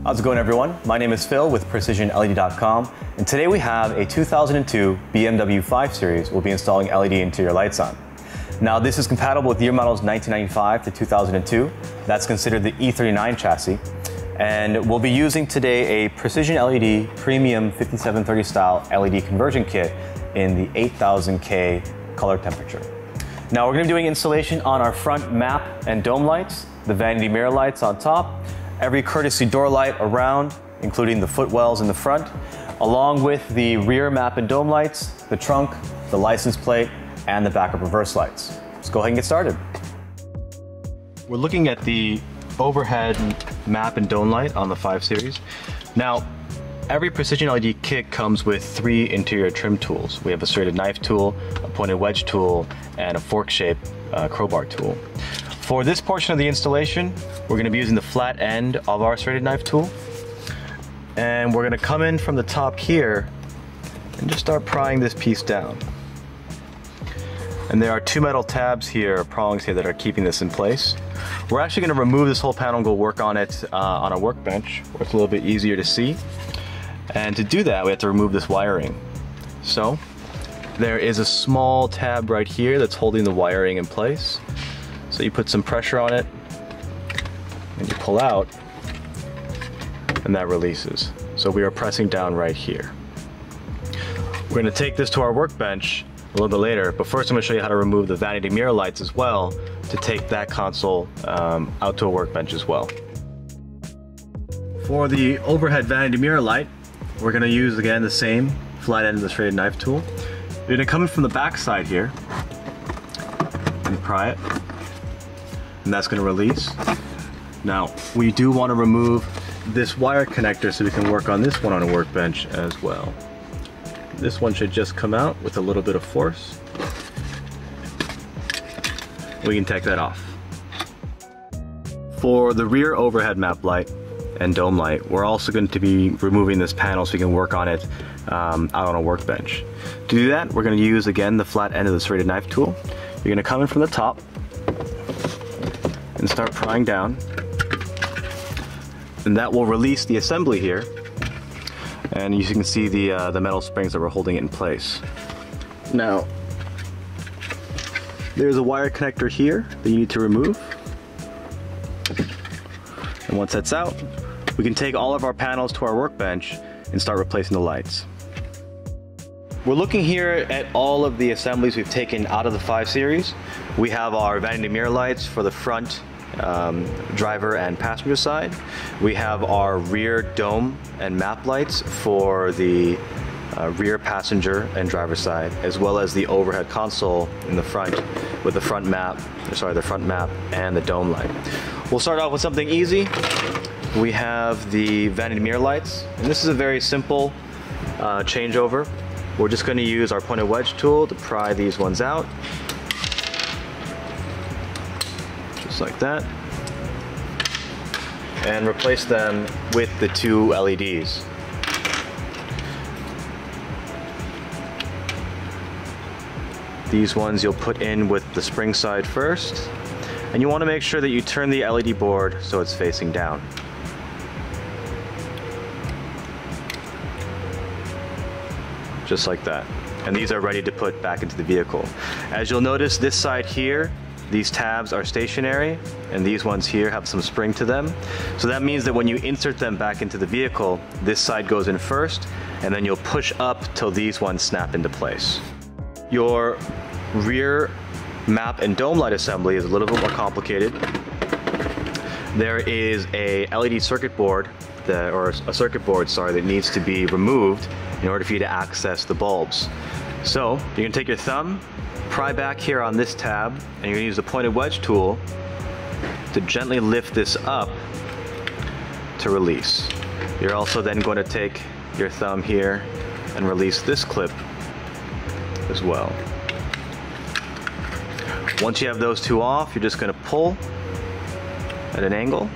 How's it going, everyone? My name is Phil with PrecisionLED.com, and today we have a 2002 BMW 5 Series we'll be installing LED interior lights on. Now, this is compatible with year models 1995 to 2002. That's considered the E39 chassis. And we'll be using today a PrecisionLED Premium 5730 style LED conversion kit in the 8000K color temperature. Now, we're going to be doing installation on our front map and dome lights, the vanity mirror lights on top, every courtesy door light around, including the footwells in the front, along with the rear map and dome lights, the trunk, the license plate, and the backup reverse lights. Let's go ahead and get started. We're looking at the overhead map and dome light on the 5 Series. Now, every PrecisionLED kit comes with 3 interior trim tools. We have a serrated knife tool, a pointed wedge tool, and a fork-shaped crowbar tool. For this portion of the installation, we're going to be using the flat end of our serrated knife tool. And we're going to come in from the top here and just start prying this piece down. And there are 2 metal tabs here, prongs here, that are keeping this in place. We're actually going to remove this whole panel and go work on it on a workbench where it's a little bit easier to see. And to do that, we have to remove this wiring. So there is a small tab right here that's holding the wiring in place. So you put some pressure on it and you pull out, and that releases. So we are pressing down right here. We're going to take this to our workbench a little bit later, but first I'm going to show you how to remove the vanity mirror lights as well to take that console out to a workbench as well. For the overhead vanity mirror light, we're going to use again the same flat end of the serrated knife tool. You're going to come in from the back side here and pry it, and that's going to release. Now, we do want to remove this wire connector so we can work on this one on a workbench as well. This one should just come out with a little bit of force. We can take that off. For the rear overhead map light and dome light, we're also going to be removing this panel so we can work on it out on a workbench. To do that, we're going to use again the flat end of the serrated knife tool. You're going to come in from the top and start prying down, and that will release the assembly here. And you can see the metal springs that were holding it in place. Now, there's a wire connector here that you need to remove. And once that's out, we can take all of our panels to our workbench and start replacing the lights. We're looking here at all of the assemblies we've taken out of the 5 Series. We have our vanity mirror lights for the front driver and passenger side. We have our rear dome and map lights for the rear passenger and driver side, as well as the overhead console in the front with the front map and the dome light. We'll start off with something easy. We have the vanity mirror lights, and this is a very simple changeover. We're just going to use our pointed wedge tool to pry these ones out. Just like that, and replace them with the 2 LEDs. These ones you'll put in with the spring side first, and you want to make sure that you turn the LED board so it's facing down. Just like that. And these are ready to put back into the vehicle. As you'll notice, this side here, these tabs are stationary, and these ones here have some spring to them. So that means that when you insert them back into the vehicle, this side goes in first, and then you'll push up till these ones snap into place. Your rear map and dome light assembly is a little bit more complicated. There is a LED circuit board, that needs to be removed in order for you to access the bulbs. So you're going to take your thumb, pry back here on this tab, and you're going to use the pointed wedge tool to gently lift this up to release. You're also then going to take your thumb here and release this clip as well. Once you have those 2 off, you're just going to pull at an angle,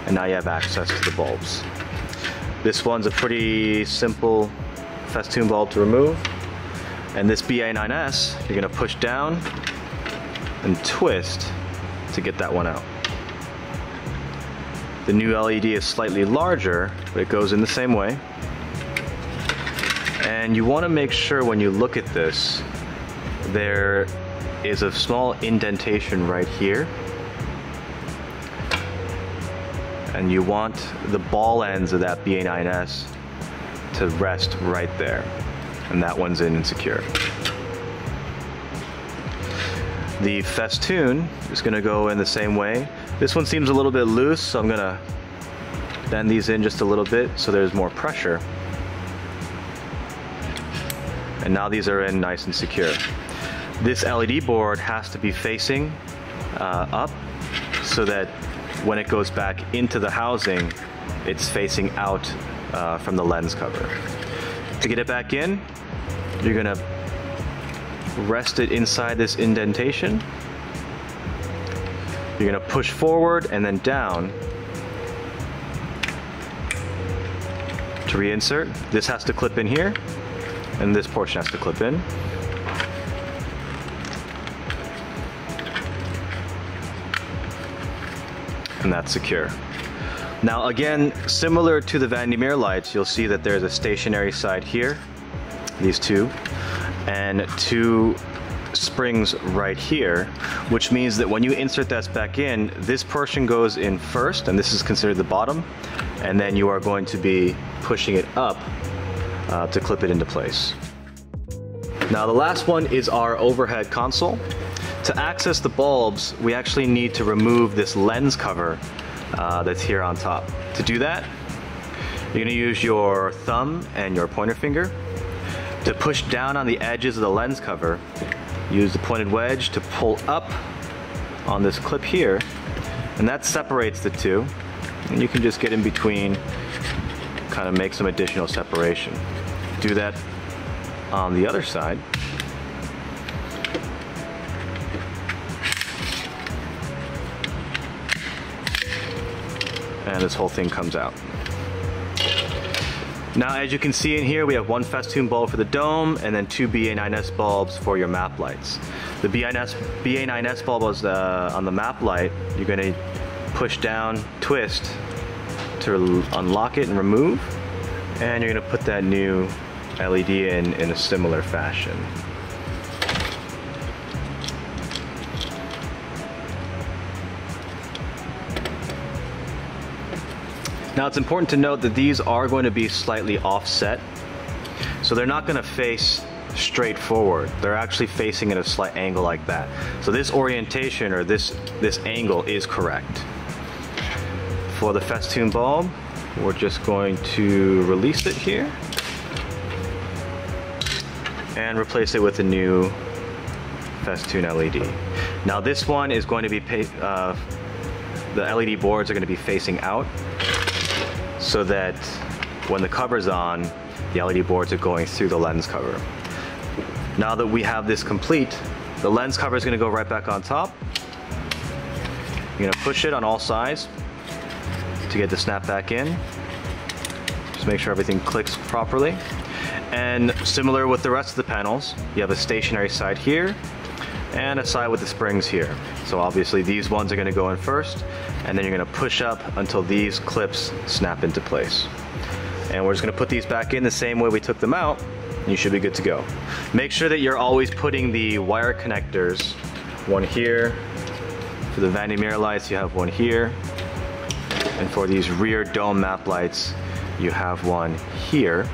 and now you have access to the bulbs. This one's a pretty simple festoon bulb to remove. And this BA9S, you're going to push down and twist to get that one out. The new LED is slightly larger, but it goes in the same way. And you want to make sure when you look at this, there is a small indentation right here. And you want the ball ends of that BA9S to rest right there. And that one's in and secure. The festoon is going to go in the same way. This one seems a little bit loose, so I'm going to bend these in just a little bit so there's more pressure. And now these are in nice and secure. This LED board has to be facing up so that when it goes back into the housing, it's facing out from the lens cover. To get it back in, you're gonna rest it inside this indentation. You're gonna push forward and then down to reinsert. This has to clip in here, and this portion has to clip in. And that's secure. Now again, similar to the vanity mirror lights, you'll see that there's a stationary side here, these two, and two springs right here, which means that when you insert that back in, this portion goes in first, and this is considered the bottom, and then you are going to be pushing it up to clip it into place. Now the last one is our overhead console. To access the bulbs, we actually need to remove this lens cover that's here on top. To do that, you're gonna use your thumb and your pointer finger to push down on the edges of the lens cover. Use the pointed wedge to pull up on this clip here, and that separates the two. And you can just get in between, kind of make some additional separation. Do that on the other side. And this whole thing comes out. Now, as you can see in here, we have one festoon bulb for the dome and then two BA9S bulbs for your map lights. The BA9S bulb is on the map light. You're gonna push down, twist to unlock it and remove. And you're gonna put that new LED in a similar fashion. Now it's important to note that these are going to be slightly offset. So they're not going to face straight forward. They're actually facing at a slight angle like that. So this orientation or this angle is correct. For the festoon bulb, we're just going to release it here and replace it with a new festoon LED. Now this one is going to be, the LED boards are going to be facing out, so that when the cover's on, the LED boards are going through the lens cover. Now that we have this complete, the lens cover is going to go right back on top. You're going to push it on all sides to get the snap back in. Just make sure everything clicks properly. And similar with the rest of the panels, you have a stationary side here and a side with the springs here. So obviously these ones are going to go in first, and then you're going to push up until these clips snap into place. And we're just going to put these back in the same way we took them out, and you should be good to go. Make sure that you're always putting the wire connectors, one here. For the vanity mirror lights, you have one here. And for these rear dome map lights, you have one here.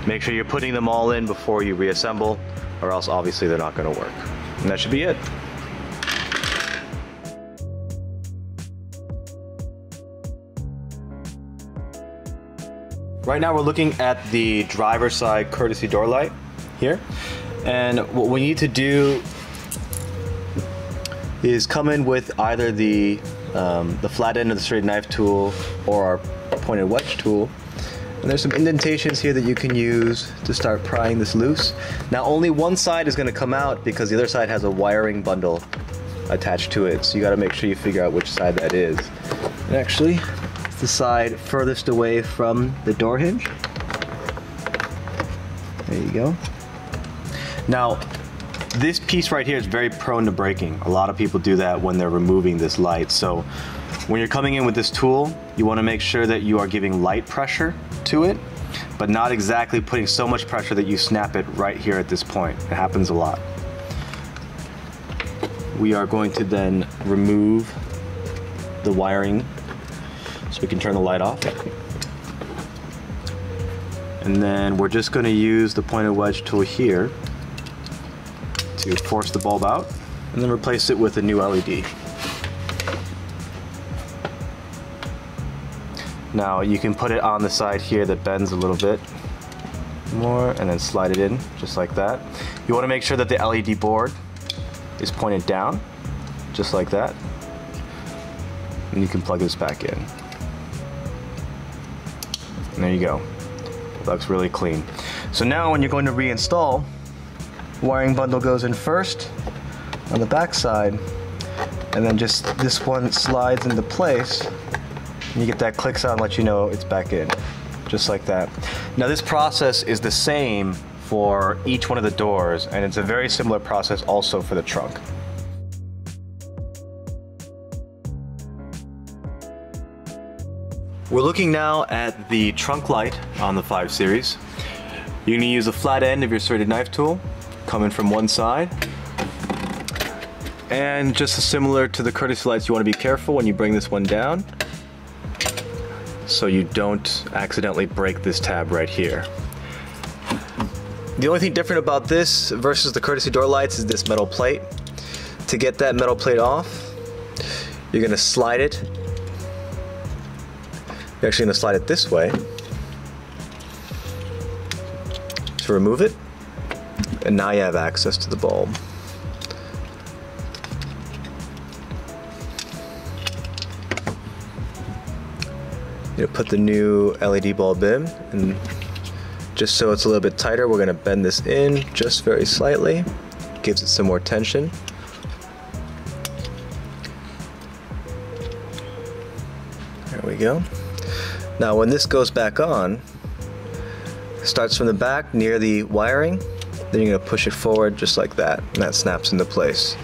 Make sure you're putting them all in before you reassemble, or else obviously they're not going to work. And that should be it. Right now we're looking at the driver's side courtesy door light here. And what we need to do is come in with either the flat end of the straight knife tool or our pointed wedge tool. And there's some indentations here that you can use to start prying this loose. Now only one side is going to come out because the other side has a wiring bundle attached to it. So you got to make sure you figure out which side that is. And actually, it's the side furthest away from the door hinge. There you go. Now, this piece right here is very prone to breaking. A lot of people do that when they're removing this light. So When you're coming in with this tool, you want to make sure that you are giving light pressure to it, but not exactly putting so much pressure that you snap it right here at this point. It happens a lot. We are going to then remove the wiring so we can turn the light off. And then we're just going to use the pointed wedge tool here to force the bulb out and then replace it with a new LED. Now you can put it on the side here that bends a little bit more and then slide it in just like that. You want to make sure that the LED board is pointed down just like that, and you can plug this back in. And there you go. It looks really clean. So now when you're going to reinstall, the wiring bundle goes in first on the back side, and then just this one slides into place. You get that click sound, let you know it's back in, just like that. Now this process is the same for each one of the doors, and it's a very similar process also for the trunk. We're looking now at the trunk light on the 5 Series. You're going to use the flat end of your serrated knife tool, coming from one side. And just as similar to the courtesy lights, you want to be careful when you bring this one down, so you don't accidentally break this tab right here. The only thing different about this versus the courtesy door lights is this metal plate. To get that metal plate off, you're going to slide it. You're actually going to slide it this way to remove it, and now you have access to the bulb. You know, put the new LED bulb in, and just so it's a little bit tighter, we're going to bend this in just very slightly. Gives it some more tension. There we go. Now when this goes back on, starts from the back near the wiring, then you're going to push it forward just like that, and that snaps into place.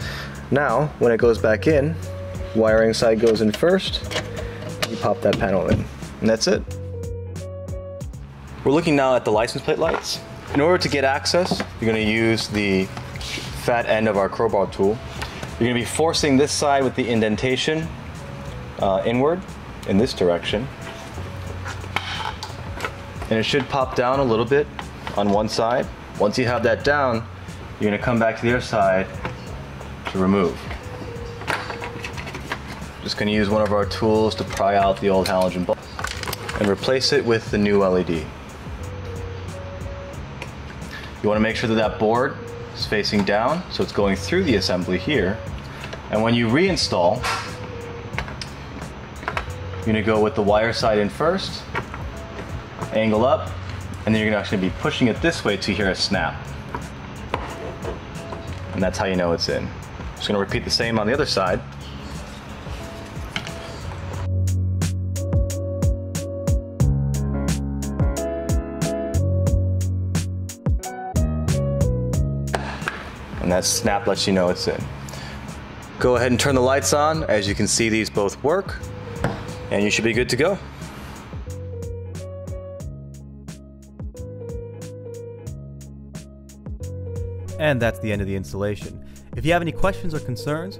Now when it goes back in, wiring side goes in first, you pop that panel in, and that's it. We're looking now at the license plate lights. In order to get access, you're going to use the fat end of our crowbar tool. You're going to be forcing this side with the indentation inward in this direction. And it should pop down a little bit on one side. Once you have that down, you're going to come back to the other side to remove. Just going to use one of our tools to pry out the old halogen bulb and replace it with the new LED. You want to make sure that that board is facing down, so it's going through the assembly here. And when you reinstall, you're going to go with the wire side in first, angle up, and then you're going to actually be pushing it this way to hear a snap. And that's how you know it's in. Just going to repeat the same on the other side. And that snap lets you know it's in. Go ahead and turn the lights on. As you can see, these both work, and you should be good to go. And that's the end of the installation. If you have any questions or concerns,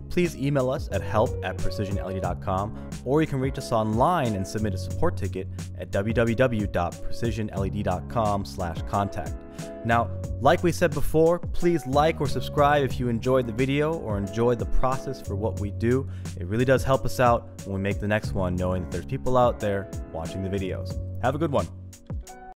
please email us at help@precisionled.com, or you can reach us online and submit a support ticket at www.precisionled.com/contact. Now, like we said before, please like or subscribe if you enjoyed the video or enjoyed the process for what we do. It really does help us out when we make the next one, knowing that there's people out there watching the videos. Have a good one.